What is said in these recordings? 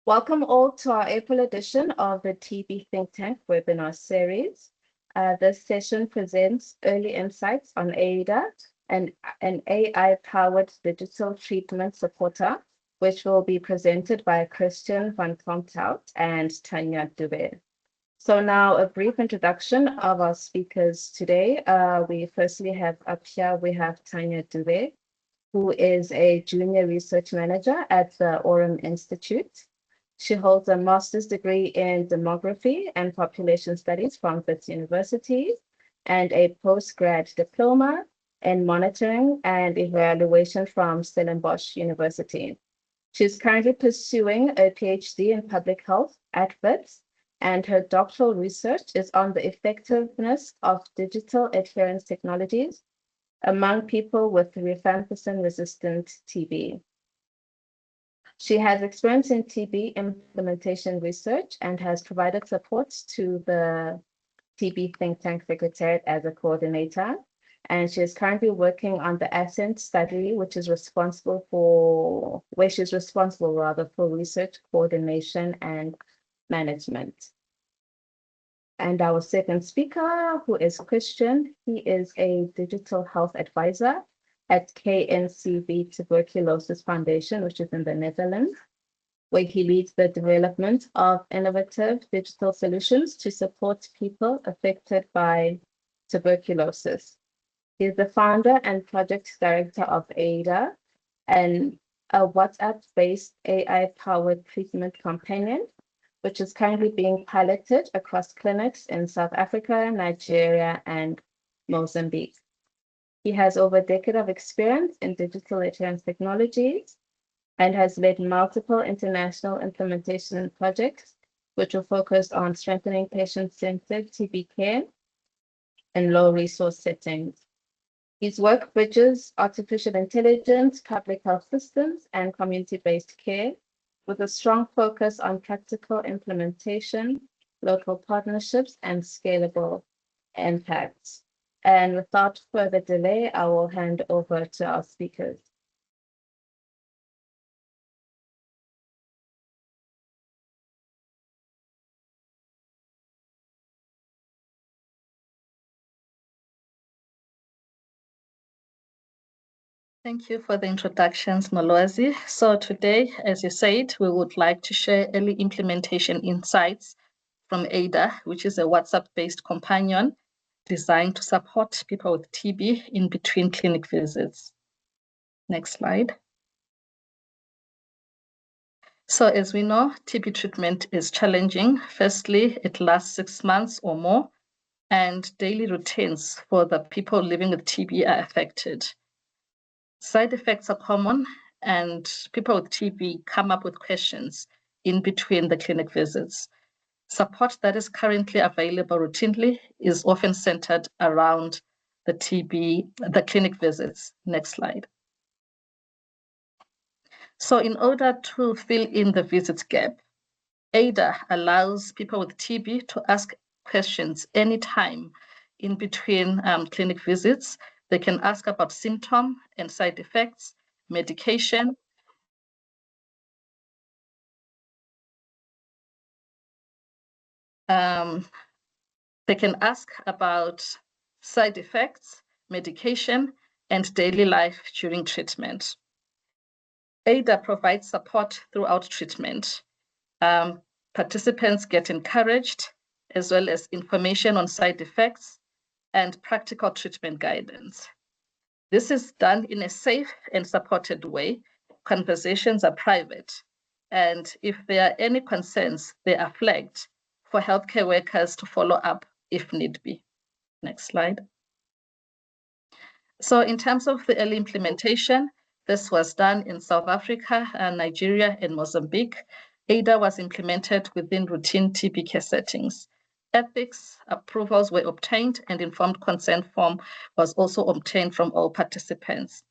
Welcome all to our April edition of the TB Think Tank webinar series. This session presents early insights on Aida, an AI-powered digital treatment supporter, which will be presented by Kristian van Kalmthout and Tanya Dube. So now a brief introduction of our speakers today. We firstly have up here, we have Tanya Dube, who is a junior research manager at the Aurum Institute. She holds a master's degree in demography and population studies from Wits University and a postgrad diploma in monitoring and evaluation from Stellenbosch University. She's currently pursuing a PhD in public health at Wits, and her doctoral research is on the effectiveness of digital adherence technologies among people with rifampicin-resistant TB. She has experience in TB implementation research and has provided support to the TB Think Tank Secretariat as a coordinator. And she is currently working on the ASCENT study, where she's responsible for research coordination and management. And our second speaker, who is Kristian, he is a digital health advisor at KNCV Tuberculosis Foundation, which is in the Netherlands, where he leads the development of innovative digital solutions to support people affected by tuberculosis. He is the founder and project director of Aida, and a WhatsApp-based AI-powered treatment companion, which is currently being piloted across clinics in South Africa, Nigeria, and Mozambique. He has over a decade of experience in digital adherence technologies and has led multiple international implementation projects, which are focused on strengthening patient-centered TB care in low-resource settings. His work bridges artificial intelligence, public health systems, and community-based care, with a strong focus on practical implementation, local partnerships, and scalable impacts. And without further delay, I will hand over to our speakers. Thank you for the introductions, Nolozi. So today, as you said, we would like to share early implementation insights from Aida, which is a WhatsApp-based companion designed to support people with TB in between clinic visits. Next slide. So as we know, TB treatment is challenging. Firstly, it lasts 6 months or more, and daily routines for the people living with TB are affected. Side effects are common, and people with TB come up with questions in between the clinic visits. Support that is currently available routinely is often centered around the clinic visits. Next slide. So in order to fill in the visits gap, Aida allows people with TB to ask questions anytime in between clinic visits. They can ask about symptoms and side effects, medication, they can ask about side effects, medication, and daily life during treatment. Aida provides support throughout treatment. Participants get encouraged, as well as information on side effects and practical treatment guidance. This is done in a safe and supported way. Conversations are private, and if there are any concerns, they are flagged for healthcare workers to follow up if need be. Next slide. So in terms of the early implementation, this was done in South Africa, Nigeria, and Mozambique. Aida was implemented within routine TB care settings. Ethics approvals were obtained, and informed consent form was also obtained from all participants.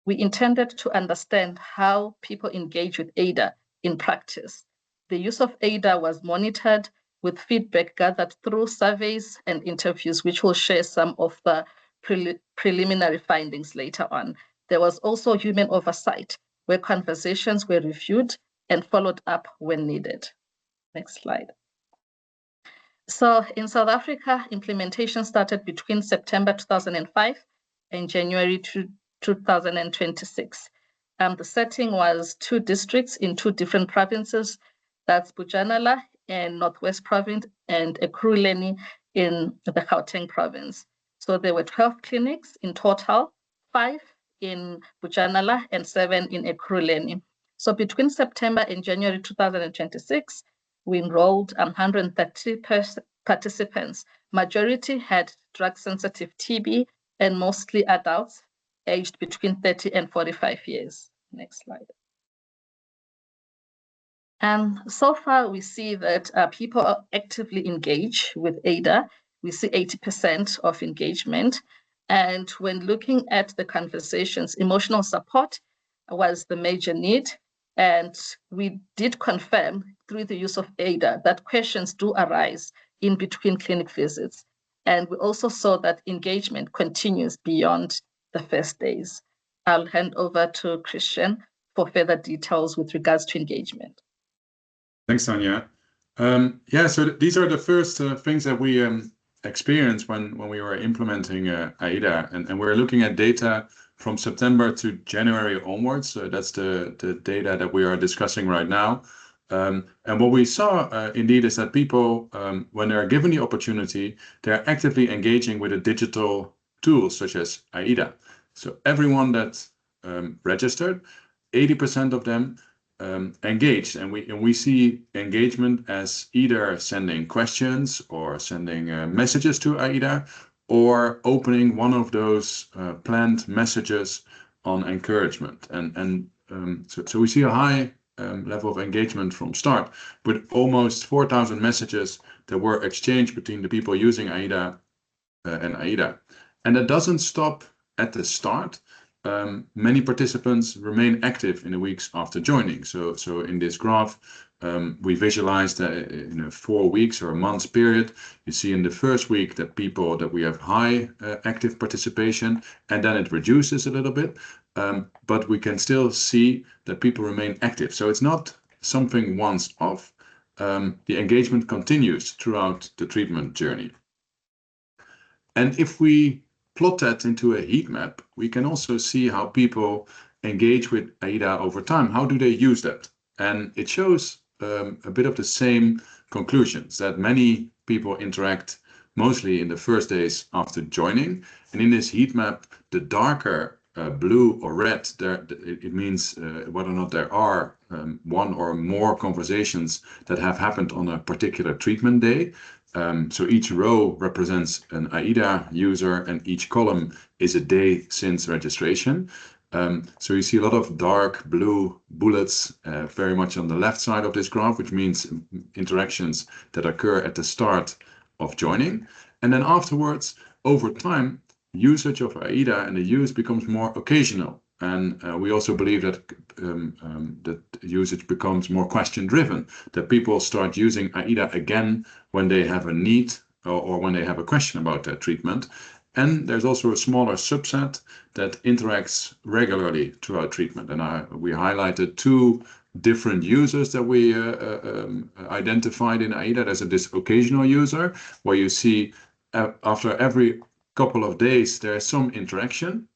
We intended to understand how people engage with Aida in practice. The use of Aida was monitored with feedback gathered through surveys and interviews, which will share some of the preliminary findings later on. There was also human oversight, where conversations were reviewed and followed up when needed. Next slide. So in South Africa, implementation started between September 2005 and January 2026. The setting was 2 districts in 2 different provinces. That's Bujanala in Northwest Province and Ekurhuleni in the Gauteng province. So there were 12 clinics in total, 5 in Bujanala and 7 in Ekurhuleni. So between September and January 2026, we enrolled 130 participants. Majority had drug-sensitive TB and mostly adults aged between 30 and 45 years. Next slide. And so far, we see that people actively engage with Aida. We see 80% of engagement. And when looking at the conversations, emotional support was the major need. And we did confirm through the use of Aida that questions do arise in between clinic visits. And we also saw that engagement continues beyond the first days. I'll hand over to Kristian for further details with regards to engagement. Thanks, Tanya. So these are the first things that we experienced when we were implementing Aida, and we're looking at data from September to January onwards. So that's the data that we are discussing right now. And what we saw indeed is that people, when they're given the opportunity, they're actively engaging with a digital tools such as Aida. So everyone that registered, 80% of them engaged, and we see engagement as either sending questions or sending messages to Aida, or opening one of those planned messages on encouragement. So we see a high level of engagement from start, with almost 4,000 messages that were exchanged between the people using Aida and Aida. And that doesn't stop at the start. Many participants remain active in the weeks after joining. So in this graph, we visualize that in a 4 weeks or a month's period. You see in the first week that we have high active participation, and then it reduces a little bit. But we can still see that people remain active. So it's not something once off. The engagement continues throughout the treatment journey. And if we plot that into a heat map, we can also see how people engage with Aida over time. How do they use that? And it shows a bit of the same conclusions, that many people interact mostly in the first days after joining. And in this heat map, the darker blue or red, it means whether or not there are 1 or more conversations that have happened on a particular treatment day. So each row represents an Aida user, and each column is a day since registration. So you see a lot of dark blue bullets very much on the left side of this graph, which means interactions that occur at the start of joining. And then afterwards, over time, usage of Aida and the use becomes more occasional. And we also believe that that usage becomes more question-driven, that people start using Aida again when they have a need or when they have a question about their treatment. And there's also a smaller subset that interacts regularly throughout treatment. And we highlighted 2 different users that we identified in Aida. There's this occasional user where you see after every couple of days there's some interaction.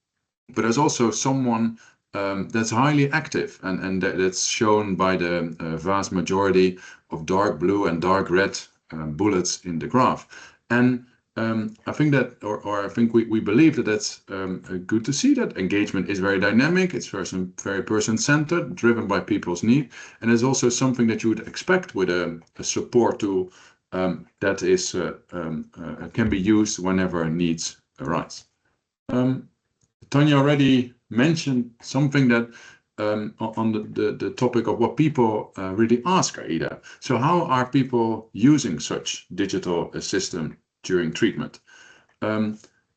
But there's also someone that's highly active, and that's shown by the vast majority of dark blue and dark red bullets in the graph. And I think that, or I think we believe that that's good to see that engagement is very dynamic. It's very person-centered, driven by people's need, and it's also something that you would expect with a support tool that is can be used whenever needs arise. Tanya already mentioned something that on the topic of what people really ask Aida. So how are people using such digital assistant during treatment?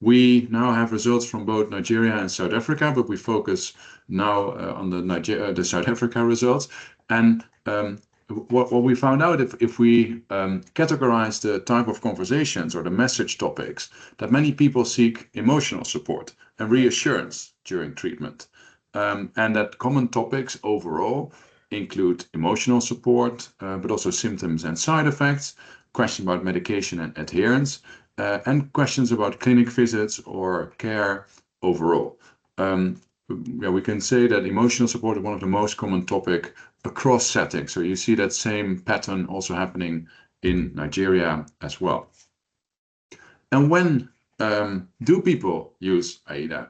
We now have results from both Nigeria and South Africa, but we focus now on the South Africa results. And what we found out, if we categorize the type of conversations or the message topics, that many people seek emotional support and reassurance during treatment. And that common topics overall include emotional support, but also symptoms and side effects, questions about medication and adherence, and questions about clinic visits or care overall. Yeah, we can say that emotional support is one of the most common topic across settings. So you see that same pattern also happening in Nigeria as well. And when do people use Aida?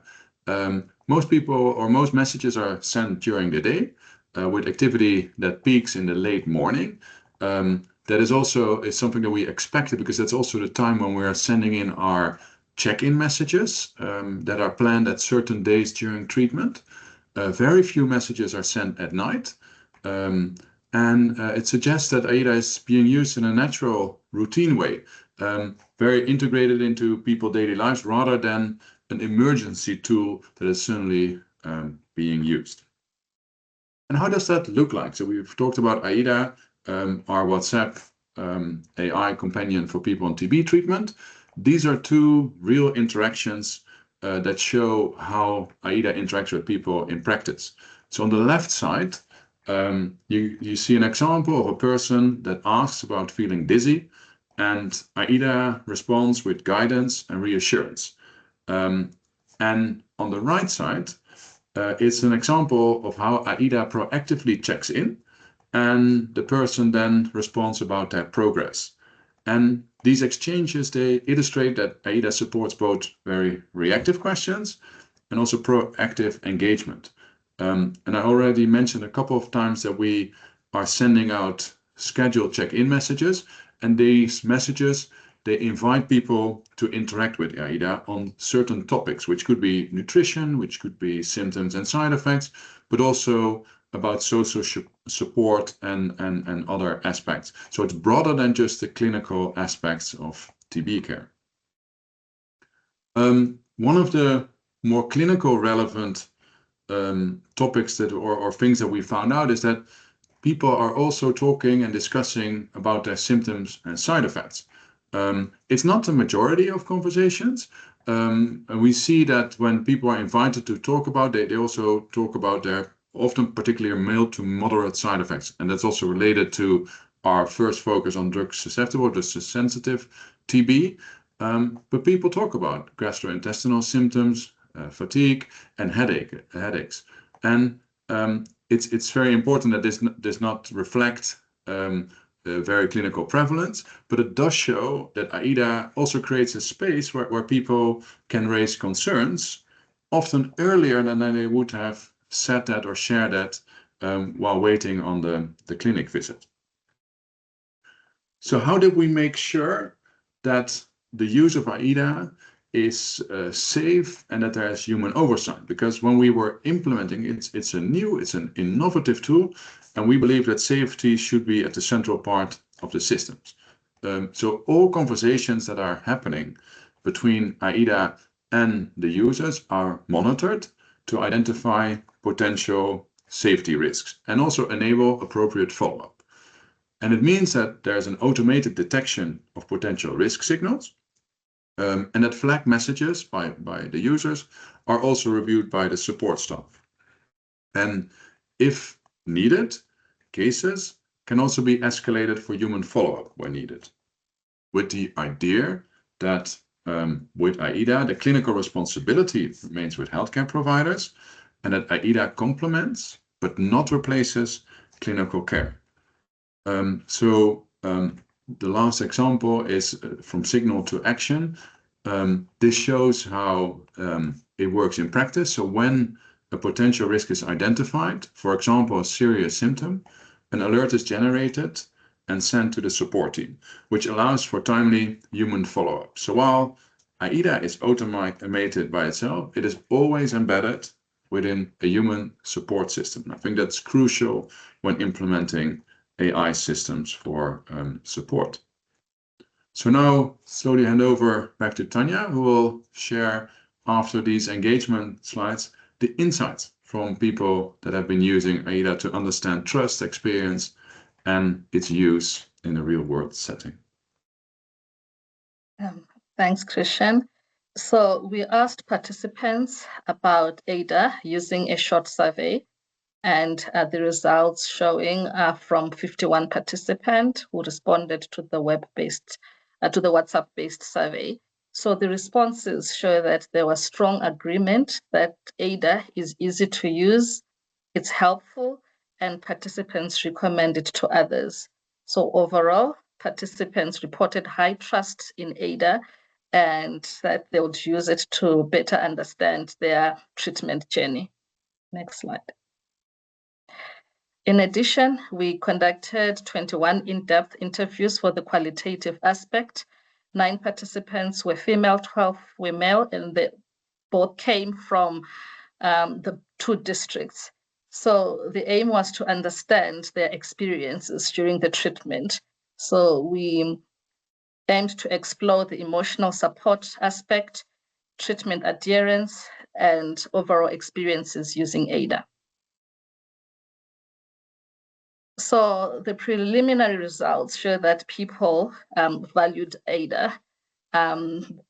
Most people or most messages are sent during the day with activity that peaks in the late morning. That is also something that we expected because that's also the time when we are sending in our check-in messages that are planned at certain days during treatment. Very few messages are sent at night. And it suggests that Aida is being used in a natural, routine way, very integrated into people's daily lives rather than an emergency tool that is suddenly being used. And how does that look like? So we've talked about Aida, our WhatsApp AI companion for people on TB treatment. These are two real interactions that show how Aida interacts with people in practice. So on the left side, you see an example of a person that asks about feeling dizzy, and Aida responds with guidance and reassurance. And on the right side, it's an example of how Aida proactively checks in, and the person then responds about their progress. And these exchanges, they illustrate that Aida supports both very reactive questions and also proactive engagement. And I already mentioned a couple of times that we are sending out scheduled check-in messages, and these messages, they invite people to interact with Aida on certain topics, which could be nutrition, which could be symptoms and side effects, but also about social support and other aspects. So it's broader than just the clinical aspects of TB care. One of the more clinical relevant topics that or things that we found out is that people are also talking and discussing about their symptoms and side effects. It's not the majority of conversations. And we see that when people are invited to talk about it, they also talk about their often particularly mild to moderate side effects. And that's also related to our first focus on drug susceptible, the sensitive TB. But people talk about gastrointestinal symptoms, fatigue, and headaches. And it's very important that this does not reflect very clinical prevalence, but it does show that Aida also creates a space where people can raise concerns, often earlier than they would have said that or shared that while waiting on the clinic visit. So how did we make sure that the use of Aida is safe and that there is human oversight? Because when we were implementing it, it's an innovative tool, and we believe that safety should be at the central part of the systems. So all conversations that are happening between Aida and the users are monitored to identify potential safety risks and also enable appropriate follow-up. And it means that there's an automated detection of potential risk signals, and that flag messages by the users are also reviewed by the support staff. And if needed, cases can also be escalated for human follow-up when needed, with the idea that with Aida, the clinical responsibility remains with healthcare providers, and that Aida complements but not replaces clinical care. The last example is from signal to action. This shows how it works in practice. So when a potential risk is identified, for example, a serious symptom, an alert is generated and sent to the support team, which allows for timely human follow-up. So while Aida is automated by itself, it is always embedded within a human support system. And I think that's crucial when implementing AI systems for support. So now slowly hand over back to Tanya, who will share after these engagement slides, the insights from people that have been using Aida to understand trust, experience, and its use in a real world setting. Thanks, Kristian. So we asked participants about Aida using a short survey, And the results showing from 51 participants who responded to the web-based, to the WhatsApp-based survey. So the responses show that there was strong agreement that Aida is easy to use, it's helpful, and participants recommend it to others. So overall, participants reported high trust in Aida and that they would use it to better understand their treatment journey. Next slide. In addition, we conducted 21 in-depth interviews for the qualitative aspect. 9 participants were female, 12 were male, and they both came from the 2 districts. So the aim was to understand their experiences during the treatment. So we aimed to explore the emotional support aspect, treatment adherence, and overall experiences using Aida. So the preliminary results show that people valued Aida.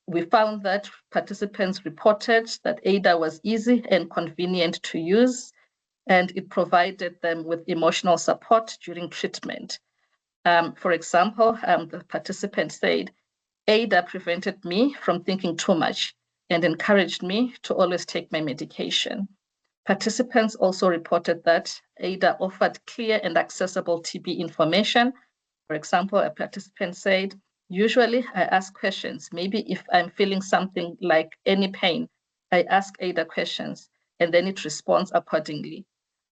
We found that participants reported that Aida was easy and convenient to use, and it provided them with emotional support during treatment. For example, the participant said, Aida prevented me from thinking too much and encouraged me to always take my medication. Participants also reported that Aida offered clear and accessible TB information. For example, a participant said, usually I ask questions. Maybe if I'm feeling something like any pain, I ask Aida questions and then it responds accordingly.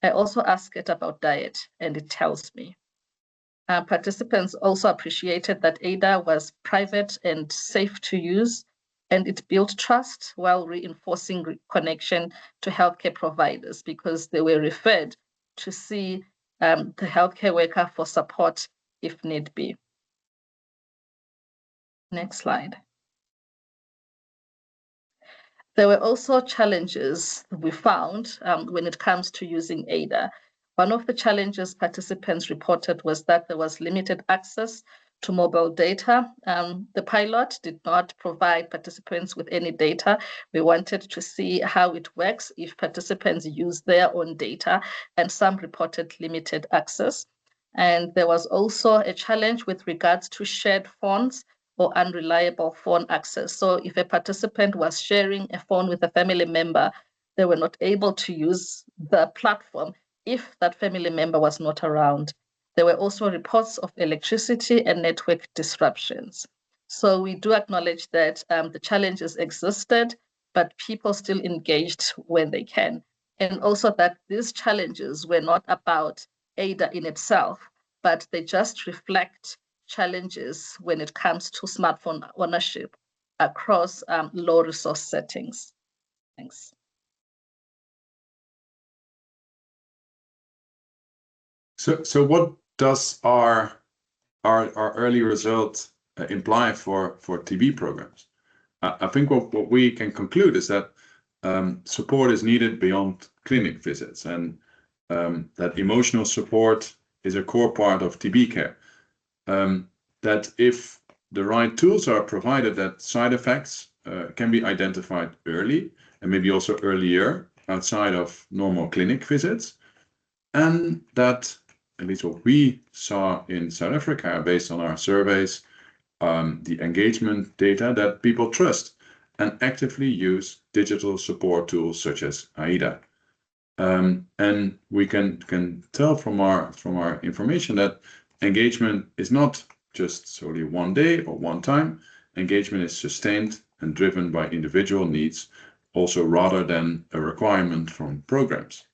I also ask it about diet and it tells me. Participants also appreciated that Aida was private and safe to use, and it built trust while reinforcing connection to healthcare providers because they were referred to see the healthcare worker for support if need be. Next slide. There were also challenges we found when it comes to using Aida. One of the challenges participants reported was that there was limited access to mobile data. The pilot did not provide participants with any data. We wanted to see how it works if participants use their own data, and some reported limited access. And there was also a challenge with regards to shared phones or unreliable phone access. So if a participant was sharing a phone with a family member, they were not able to use the platform if that family member was not around. There were also reports of electricity and network disruptions. So we do acknowledge that the challenges existed, but people still engaged when they can. And also that these challenges were not about Aida in itself, but they just reflect challenges when it comes to smartphone ownership across low resource settings. Thanks. So what does our early result imply for TB programs? I think what we can conclude is that support is needed beyond clinic visits, and that emotional support is a core part of TB care. That if the right tools are provided, that side effects can be identified early and maybe also earlier outside of normal clinic visits, and that, at least what we saw in South Africa based on our surveys, the engagement data, that people trust and actively use digital support tools such as Aida. And we can tell from our information that engagement is not just solely one day or one time. Engagement is sustained and driven by individual needs, also rather than a requirement from programs.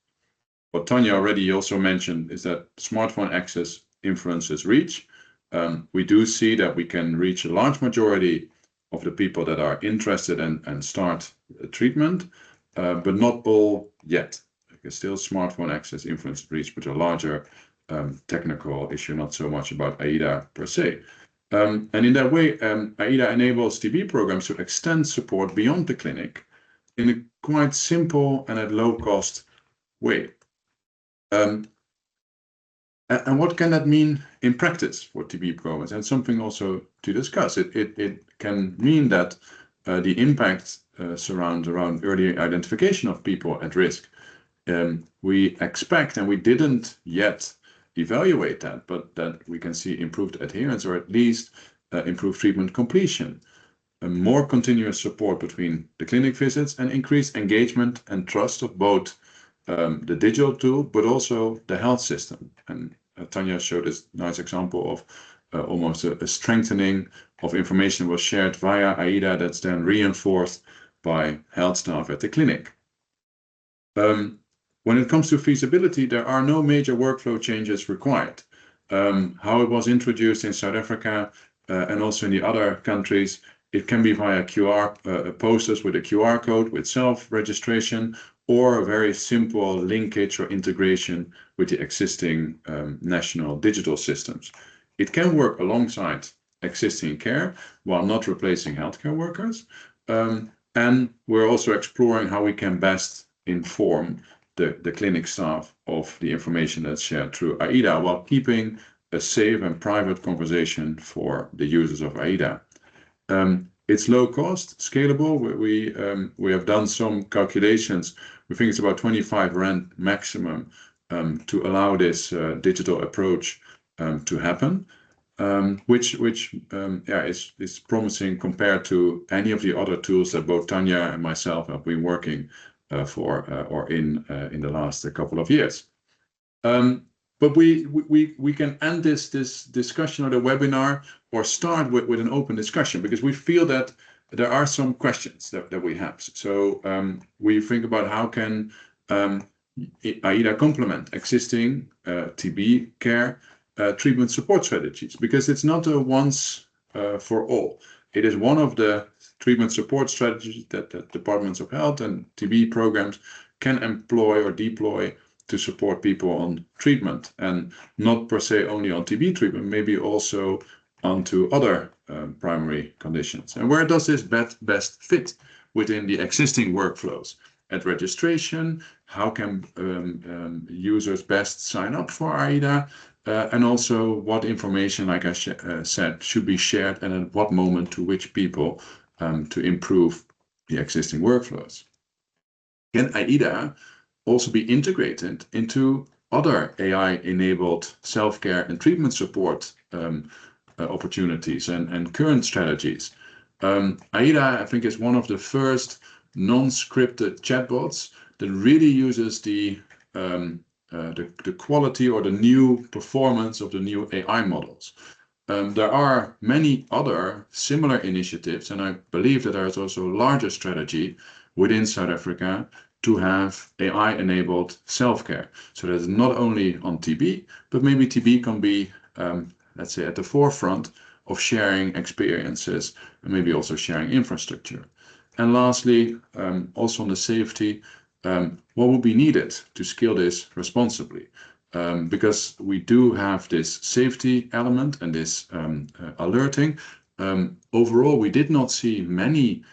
What Tanya already also mentioned is that smartphone access influences reach. We do see that we can reach a large majority of the people that are interested and start treatment, but not all yet. Because still smartphone access influences reach, but a larger technical issue, not so much about Aida per se. And in that way, Aida enables TB programs to extend support beyond the clinic in a quite simple and at low cost way. And what can that mean in practice for TB programs? And something also to discuss. It can mean that the impact surround around early identification of people at risk we expect, and we didn't yet evaluate that, but that we can see improved adherence, or at least improved treatment completion, more continuous support between the clinic visits, and increased engagement and trust of both the digital tool, but also the health system. And Tanya showed this nice example of almost a strengthening of information was shared via Aida that's then reinforced by health staff at the clinic. When it comes to feasibility, there are no major workflow changes required. How it was introduced in South Africa and also in the other countries, it can be via QR posters with a QR code with self-registration, or a very simple linkage or integration with the existing national digital systems. It can work alongside existing care while not replacing healthcare workers. And we're also exploring how we can best inform the clinic staff of the information that's shared through Aida, while keeping a safe and private conversation for the users of Aida. It's low cost, scalable. We have done some calculations. We think it's about 25 Rand maximum to allow this digital approach to happen, which is promising compared to any of the other tools that both Tanya and myself have been working in the last couple of years. But we can end this discussion or the webinar, or start with an open discussion, because we feel that there are some questions that we have. So we think about how can Aida complement existing TB care treatment support strategies, because it's not a once for all. It is one of the treatment support strategies that departments of health and TB programs can employ or deploy to support people on treatment, and not per se only on TB treatment, maybe also onto other primary conditions. And where does this best fit within the existing workflows? At registration, how can users best sign up for Aida? And also what information, like I said, should be shared, and at what moment to which people to improve the existing workflows. Can Aida also be integrated into other AI-enabled self-care and treatment support opportunities and current strategies? Aida, I think, is one of the first non-scripted chatbots that really uses the quality or the new performance of the new AI models. There are many other similar initiatives, and I believe that there is also a larger strategy within South Africa to have AI-enabled self-care. So that is not only on TB, but maybe TB can be, let's say, at the forefront of sharing experiences, and maybe also sharing infrastructure. And lastly, also on the safety, what will be needed to scale this responsibly? Because we do have this safety element and this alerting. Overall, we did not see many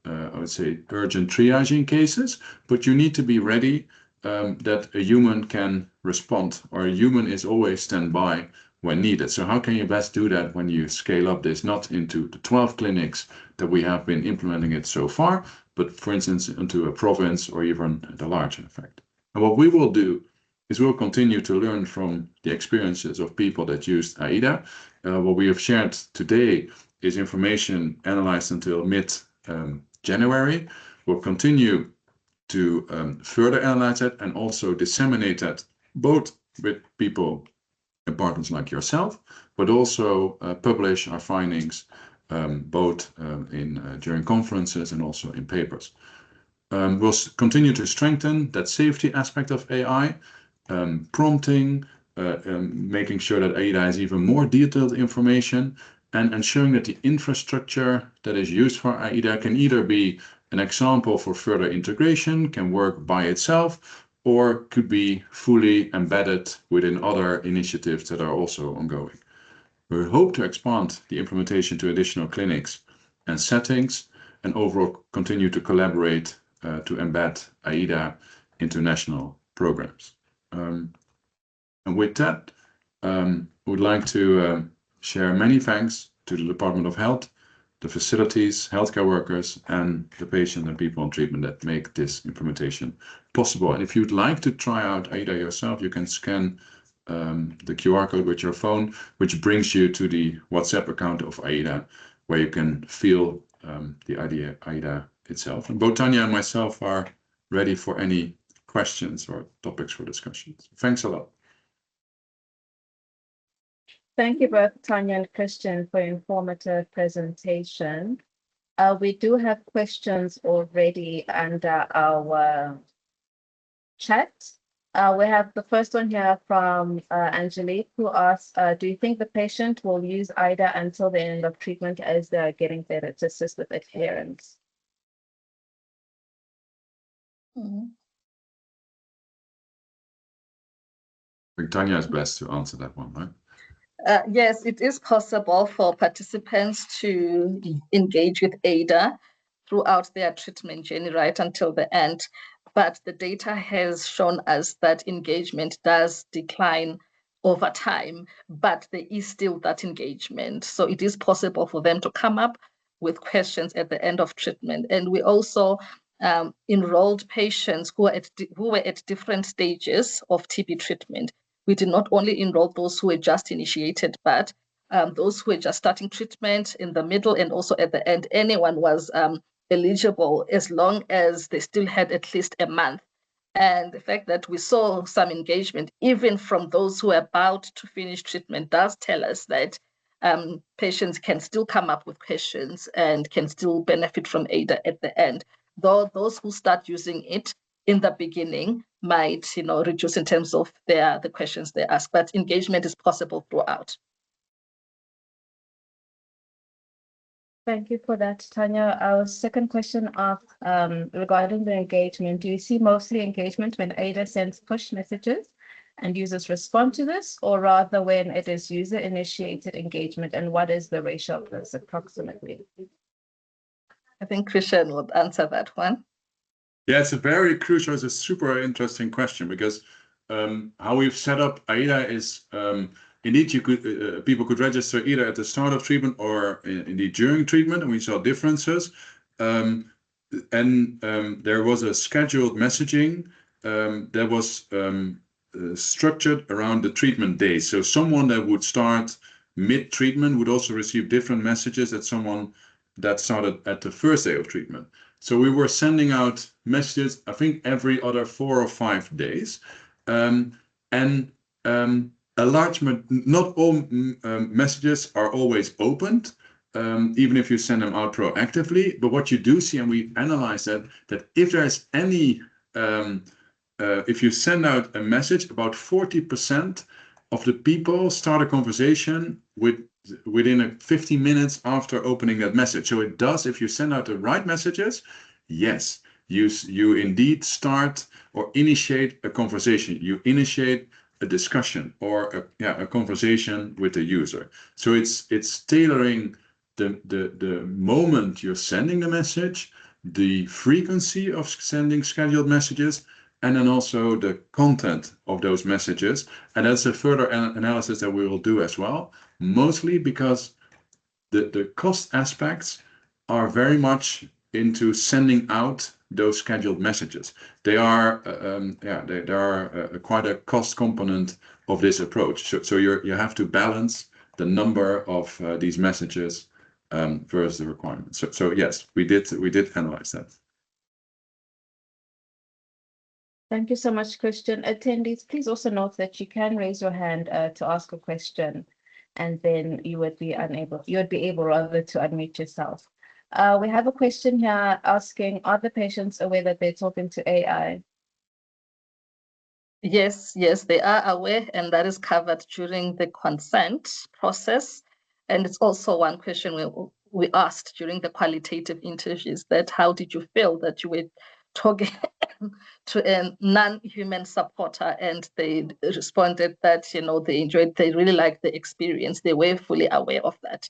I would say urgent triaging cases, but you need to be ready that a human can respond, or a human is always standby when needed. So how can you best do that when you scale up this, not into the 12 clinics that we have been implementing it so far, but for instance, into a province or even the larger effect? And what we will do is we'll continue to learn from the experiences of people that used Aida. What we have shared today is information analyzed until mid-January. We'll continue to further analyze it and also disseminate that both with people and partners like yourself, but also publish our findings both during conferences and also in papers. We'll continue to strengthen that safety aspect of AI, prompting, making sure that Aida has even more detailed information, and ensuring that the infrastructure that is used for Aida can either be an example for further integration, can work by itself, or could be fully embedded within other initiatives that are also ongoing. We hope to expand the implementation to additional clinics and settings, and overall continue to collaborate to embed Aida into national programs. And with that, I would like to share many thanks to the Department of Health, the facilities, healthcare workers, and the patient and people on treatment that make this implementation possible. And if you'd like to try out Aida yourself, you can scan the QR code with your phone, which brings you to the WhatsApp account of Aida, where you can feel the Aida itself. And both Tanya and myself are ready for any questions or topics for discussions. Thanks a lot. Thank you both, Tanya and Kristian, for your informative presentation. We do have questions already under our chat. We have the first one here from Angelique, who asks, do you think the patient will use Aida until the end of treatment as they're getting better to assist with adherence? I think Tanya is best to answer that one, right? Yes, it is possible for participants to engage with Aida throughout their treatment journey right until the end. But the data has shown us that engagement does decline over time, but there is still that engagement. So it is possible for them to come up with questions at the end of treatment. And we also enrolled patients who were at different stages of TB treatment. We did not only enroll those who were just initiated, but those who were just starting treatment in the middle and also at the end. Anyone was eligible as long as they still had at least a month. And the fact that we saw some engagement, even from those who are about to finish treatment, does tell us that patients can still come up with questions and can still benefit from Aida at the end. Though those who start using it in the beginning might, reduce in terms of the questions they ask, but engagement is possible throughout. Thank you for that, Tanya. Our second question asks, regarding the engagement, do you see mostly engagement when Aida sends push messages and users respond to this, or rather when it is user-initiated engagement, and what is the ratio of this approximately? I think Kristian would answer that one. Yeah, it's a super interesting question, because how we've set up Aida is indeed people could register either at the start of treatment or indeed during treatment, and we saw differences. And there was a scheduled messaging that was structured around the treatment days. So someone that would start mid-treatment would also receive different messages than someone that started at the first day of treatment. So we were sending out messages, I think, every other 4 or 5 days. Not all messages are always opened, even if you send them out proactively. But what you do see, and we analyze that if there's any, if you send out a message, about 40% of the people start a conversation within 15 minutes after opening that message. So it does, if you send out the right messages, yes, you indeed start or initiate a conversation. You initiate a discussion or a conversation with the user. So it's tailoring the moment you're sending the message, the frequency of sending scheduled messages, and then also the content of those messages. And that's a further analysis that we will do as well, mostly because the cost aspects are very much into sending out those scheduled messages. They are quite a cost component of this approach. So you have to balance the number of these messages versus the requirements. So yes, we did analyze that. Thank you so much, Kristian. Attendees, please also note that you can raise your hand to ask a question, and then you would be able rather to unmute yourself. We have a question here asking, are the patients aware that they're talking to AI? Yes, they are aware, and that is covered during the consent process. And it's also one question we asked during the qualitative interviews, that how did you feel that you were talking to a non-human supporter? And they responded that, they really liked the experience. They were fully aware of that.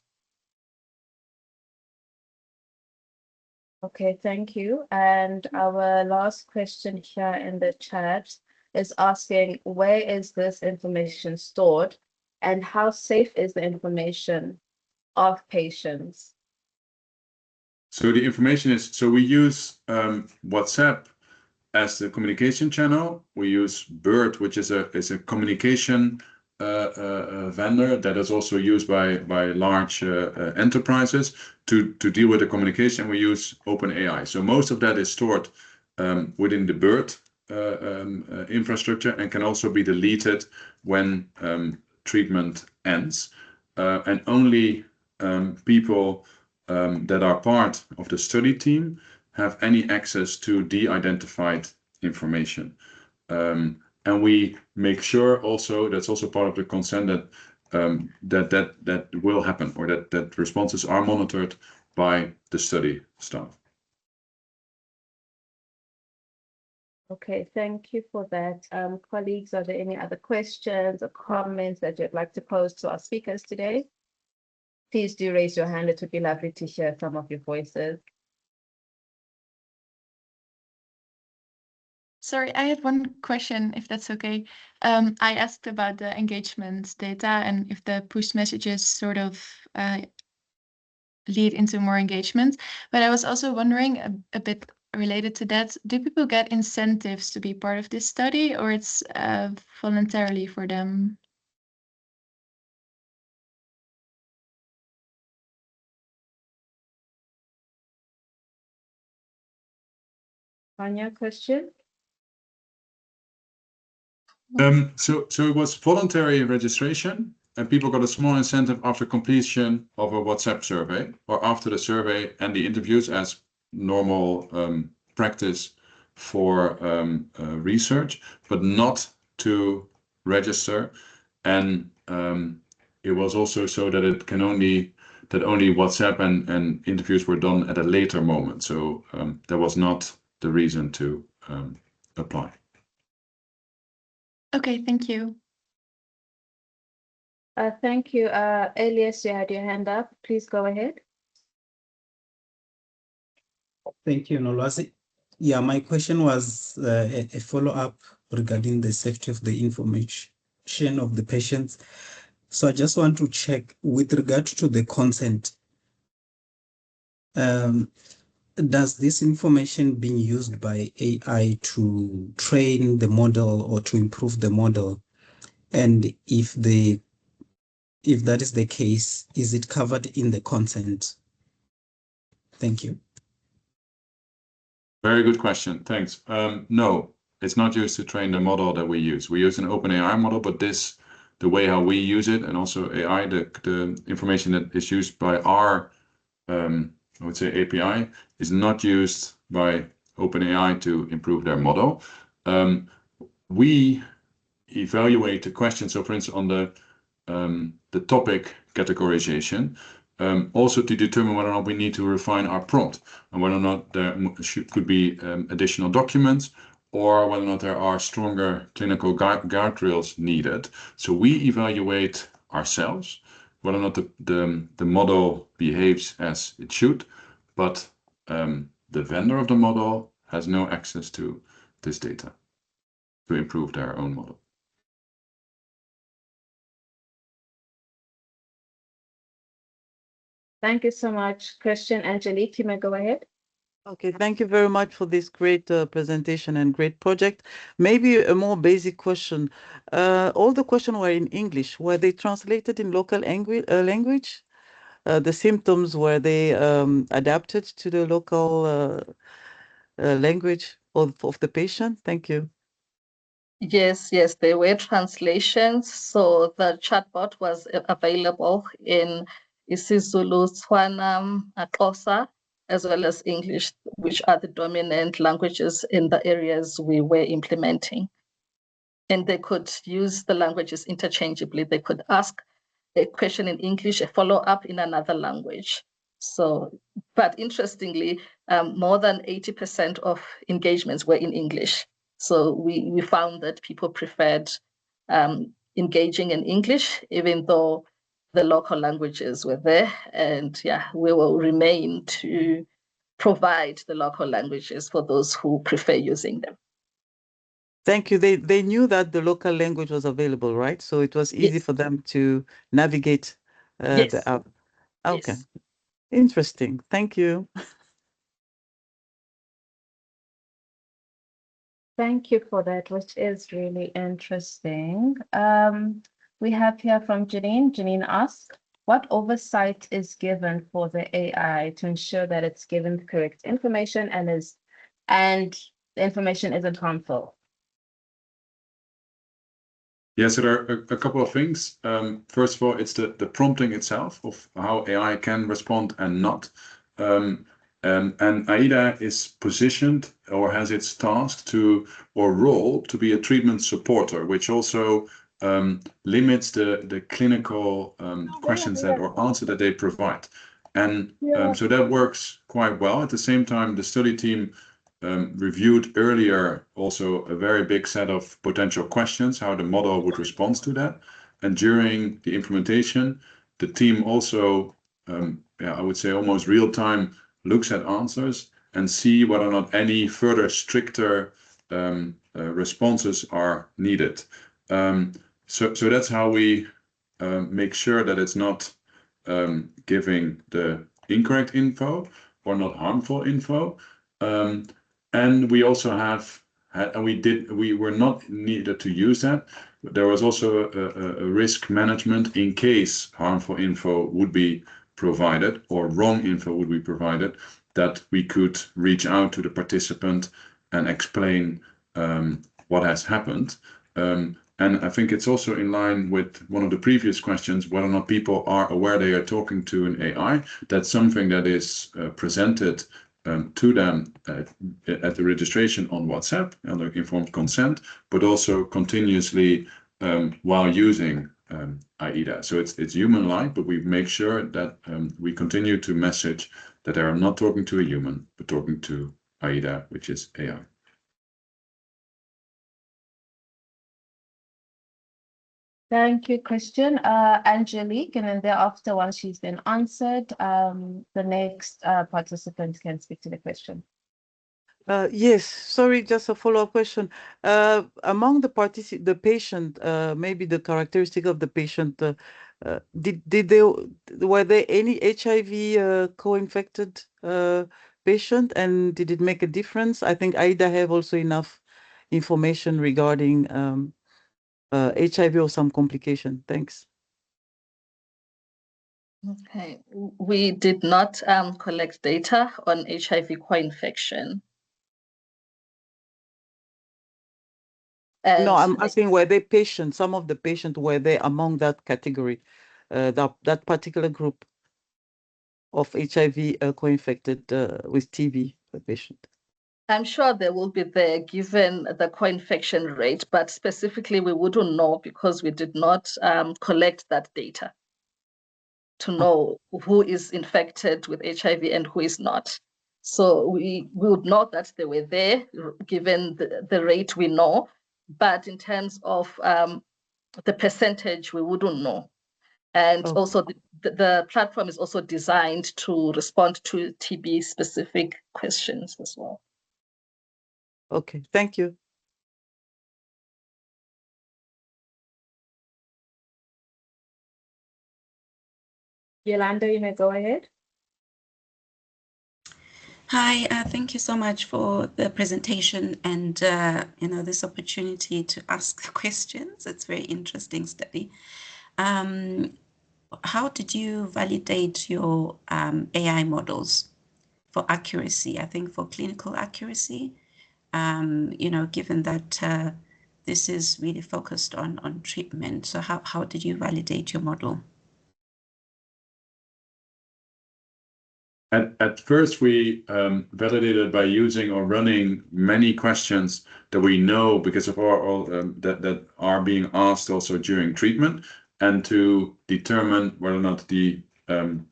Okay, thank you. And our last question here in the chat is asking, where is this information stored, and how safe is the information of patients? So the information is, so we use WhatsApp as the communication channel. We use Bird, which is a communication vendor that is also used by large enterprises to deal with the communication. We use OpenAI. So most of that is stored within the Bird infrastructure and can also be deleted when treatment ends. And only people that are part of the study team have any access to de-identified information. And we make sure also, that's also part of the consent, that that will happen, or that responses are monitored by the study staff. Okay, thank you for that. Colleagues, are there any other questions or comments that you'd like to pose to our speakers today? Please do raise your hand. It would be lovely to hear some of your voices. Sorry, I had one question, if that's okay. I asked about the engagement data and if the push messages sort of lead into more engagement. But I was also wondering a bit related to that, do people get incentives to be part of this study, or it's voluntarily for them? Tanya, question? So it was voluntary registration, and people got a small incentive after completion of a WhatsApp survey, or after the survey and the interviews, as normal practice for research, but not to register. And it was also so that it can only WhatsApp and interviews were done at a later moment. So that was not the reason to apply. Okay, thank you. Thank you. Elias, you had your hand up. Please go ahead. Thank you, Nolwazi. Yeah, my question was a follow-up regarding the safety of the information of the patients. So I just want to check with regard to the consent. Does this information being used by AI to train the model or to improve the model? And if that is the case, is it covered in the consent? Thank you. Very good question. Thanks. No, it's not used to train the model that we use. We use an OpenAI model, but the way how we use it, and also AI, the information that is used by our, I would say, API, is not used by OpenAI to improve their model. We evaluate the question. So, for instance, on the topic categorization, also to determine whether or not we need to refine our prompt, and whether or not there could be additional documents, or whether or not there are stronger clinical guardrails needed. So we evaluate ourselves whether or not the model behaves as it should, but the vendor of the model has no access to this data to improve their own model. Thank you so much, Kristian. Angelique, you may go ahead. Okay, thank you very much for this great presentation and great project. Maybe a more basic question. All the questions were in English. Were they translated in local language? The symptoms, were they adapted to the local language of the patient? Thank you. Yes, there were translations. So the chatbot was available in isiZulu, Tswana, Xhosa, as well as English, which are the dominant languages in the areas we were implementing. And they could use the languages interchangeably. They could ask a question in English, a follow-up in another language. So, but interestingly, more than 80% of engagements were in English. So we found that people preferred engaging in English, even though the local languages were there. And yeah, we will remain to provide the local languages for those who prefer using them. Thank you. They knew that the local language was available, right? So it was easy for them to navigate the app. Okay. Yes. Interesting. Thank you. Thank you for that, which is really interesting. We have here from Janine. Janine asks, what oversight is given for the AI to ensure that it's given the correct information and the information isn't harmful? Yeah, so there are a couple of things. First of all, it's the prompting itself of how AI can respond and not. And Aida is positioned or has its task to or role to be a treatment supporter, which also limits the clinical questions that or answer that they provide. And so that works quite well. At the same time, the study team reviewed earlier also a very big set of potential questions, how the model would respond to that. And during the implementation, the team also, I would say almost real time, looks at answers and see whether or not any further stricter responses are needed. So that's how we make sure that it's not giving the incorrect info or not harmful info. And we also have had, and we were not needed to use that. But there was also a risk management in case harmful info would be provided or wrong info would be provided, that we could reach out to the participant and explain what has happened. And I think it's also in line with one of the previous questions, whether or not people are aware they are talking to an AI. That's something that is presented to them at the registration on WhatsApp under informed consent, but also continuously while using Aida. So it's human-like, but we make sure that we continue to message that they are not talking to a human, but talking to Aida, which is AI. Thank you, Kristian. Angelique, and then thereafter, once she's been answered, the next participant can speak to the question. Yes, sorry, just a follow-up question. Among the patient, maybe the characteristic of the patient, were there any HIV co-infected patient, and did it make a difference? I think Aida have also enough information regarding HIV or some complication. Thanks. Okay, we did not collect data on HIV co-infection. No, I'm asking, were they patients? Some of the patients, were they among that category, that particular group of HIV co-infected with TB patient? I'm sure they will be there given the co-infection rate, but specifically we wouldn't know because we did not collect that data to know who is infected with HIV and who is not. So we would know that they were there given the rate we know, but in terms of the percentage, we wouldn't know. And also the platform is also designed to respond to TB specific questions as well. Okay, thank you. Yolanda, you may go ahead. Hi, thank you so much for the presentation and this opportunity to ask questions. It's a very interesting study. How did you validate your AI models for accuracy? I think for clinical accuracy, given that this is really focused on treatment. So how did you validate your model? At first, we validated by using or running many questions that we know because of that are being asked also during treatment, and to determine whether or not the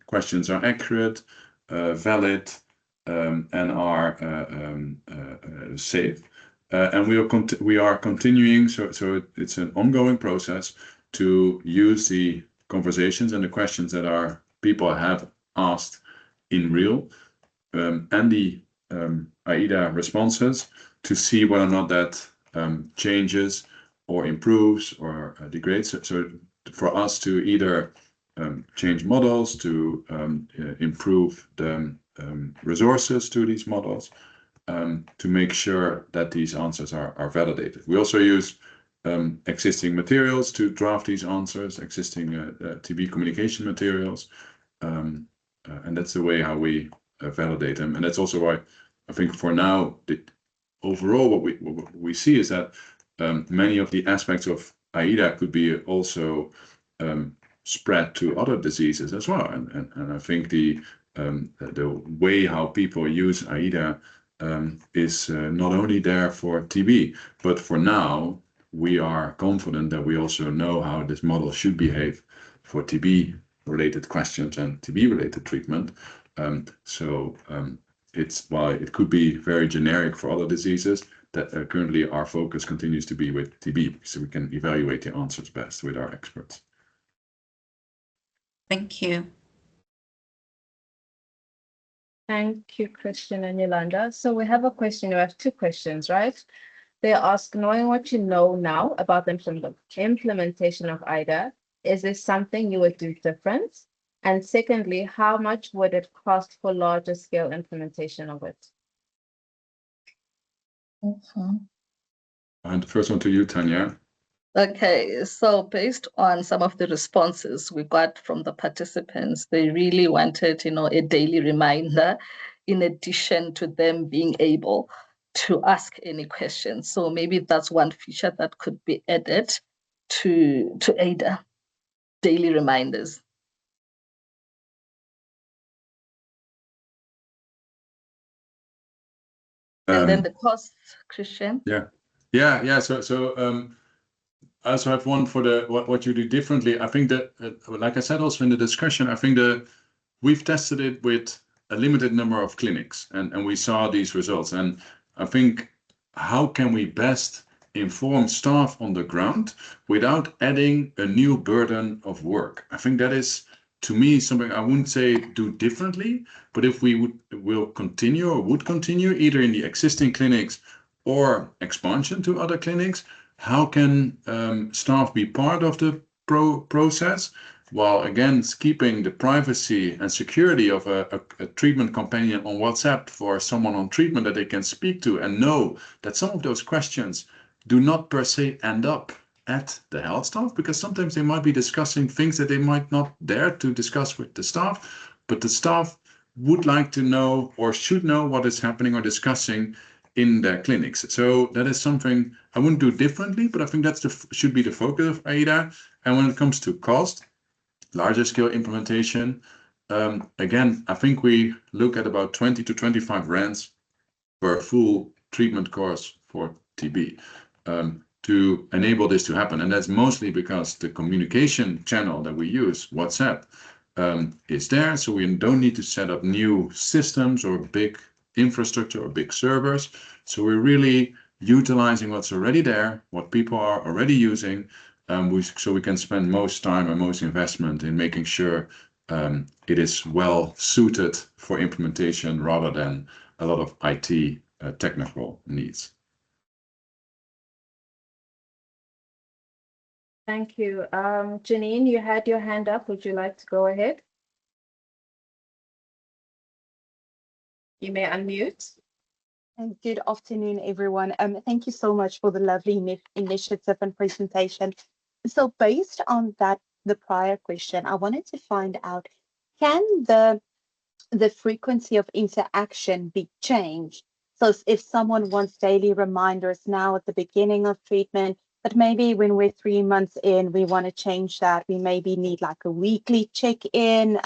questions are accurate, valid, and are safe. And we are continuing, so it's an ongoing process to use the conversations and the questions that our people have asked in real and the Aida responses to see whether or not that changes or improves or degrades. So for us to either change models, to improve the resources to these models, to make sure that these answers are validated. We also use existing materials to draft these answers, existing TB communication materials, and that's the way how we validate them. And that's also why I think for now, overall, what we see is that many of the aspects of Aida could be also spread to other diseases as well. And I think the way how people use Aida is not only there for TB, but for now, we are confident that we also know how this model should behave for TB-related questions and TB-related treatment. It's why it could be very generic for other diseases that currently our focus continues to be with TB, so we can evaluate the answers best with our experts. Thank you. Thank you, Kristian and Yolanda. So we have a question, we have two questions, right? They ask, knowing what you know now about the implementation of Aida, is this something you would do different? And secondly, how much would it cost for larger scale implementation of it? And the first one to you, Tanya. Okay, so based on some of the responses we got from the participants, they really wanted, a daily reminder in addition to them being able to ask any questions. So maybe that's one feature that could be added to Aida, daily reminders. And then the cost, Kristian? Yeah. So I also have one for what you do differently. I think that, like I said also in the discussion, I think that we've tested it with a limited number of clinics, and we saw these results. And I think, how can we best inform staff on the ground without adding a new burden of work? I think that is, to me, something I wouldn't say do differently, but if we would continue either in the existing clinics or expansion to other clinics, how can staff be part of the process while again keeping the privacy and security of a treatment companion on WhatsApp for someone on treatment that they can speak to, and know that some of those questions do not per se end up at the health staff, because sometimes they might be discussing things that they might not dare to discuss with the staff, but the staff would like to know or should know what is happening or discussing in their clinics. So that is something I wouldn't do differently, but I think that's should be the focus of Aida. And when it comes to cost, larger scale implementation, again, I think we look at about 20 to 25 rands for a full treatment course for TB to enable this to happen. And that's mostly because the communication channel that we use, WhatsApp, is there. So we don't need to set up new systems or big infrastructure or big servers. So we're really utilizing what's already there, what people are already using, so we can spend most time and most investment in making sure it is well suited for implementation rather than a lot of IT technical needs. Thank you. Janine, you had your hand up. Would you like to go ahead? You may unmute. And good afternoon, everyone. Thank you so much for the lovely initiative and presentation. So based on that, the prior question, I wanted to find out, can the frequency of interaction be changed? So if someone wants daily reminders now at the beginning of treatment, but maybe when we're 3 months in, we want to change that, we maybe need like a weekly check-in,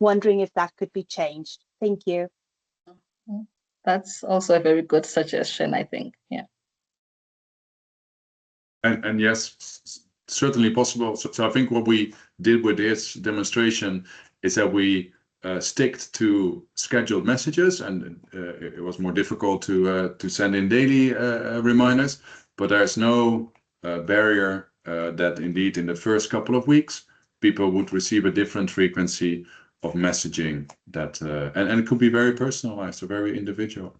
wondering if that could be changed. Thank you. That's also a very good suggestion, I think. Yeah. And yes, certainly possible. So I think what we did with this demonstration is that we sticked to scheduled messages, and it was more difficult to send in daily reminders. But there's no barrier that indeed in the first couple of weeks people would receive a different frequency of messaging that and it could be very personalized, so very individual.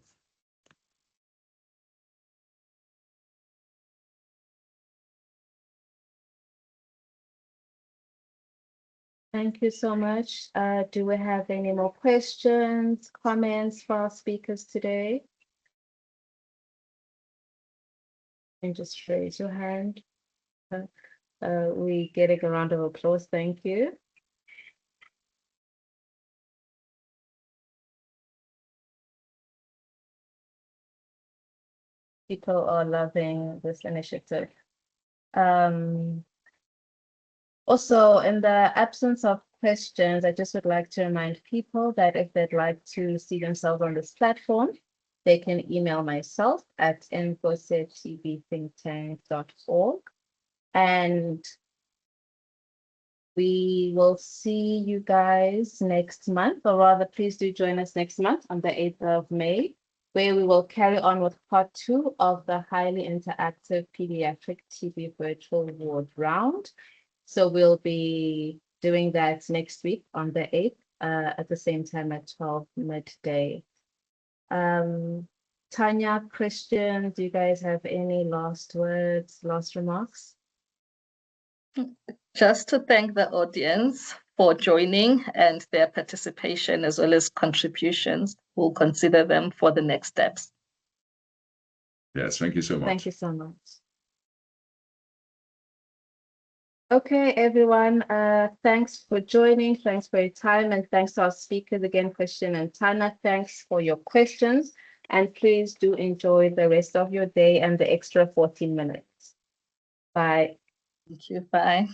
Thank you so much. Do we have any more questions, comments for our speakers today? And just raise your hand. We getting a round of applause. Thank you. People are loving this initiative. Also, in the absence of questions, I just would like to remind people that if they'd like to see themselves on this platform, they can email myself at info@tbthinktank.org. And we will see you guys next month, or rather, please do join us next month on the 8th of May, where we will carry on with part 2 of the highly interactive pediatric TB virtual ward round. So we'll be doing that next week on the 8th at the same time at 12 midday. Tanya, Kristian, do you guys have any last words, last remarks? Just to thank the audience for joining and their participation as well as contributions. We'll consider them for the next steps. Yes, thank you so much. Thank you so much. Okay, everyone, thanks for joining. Thanks for your time. And thanks to our speakers again, Kristian and Tanya. Thanks for your questions. And please do enjoy the rest of your day and the extra 14 minutes. Bye. Thank you. Bye.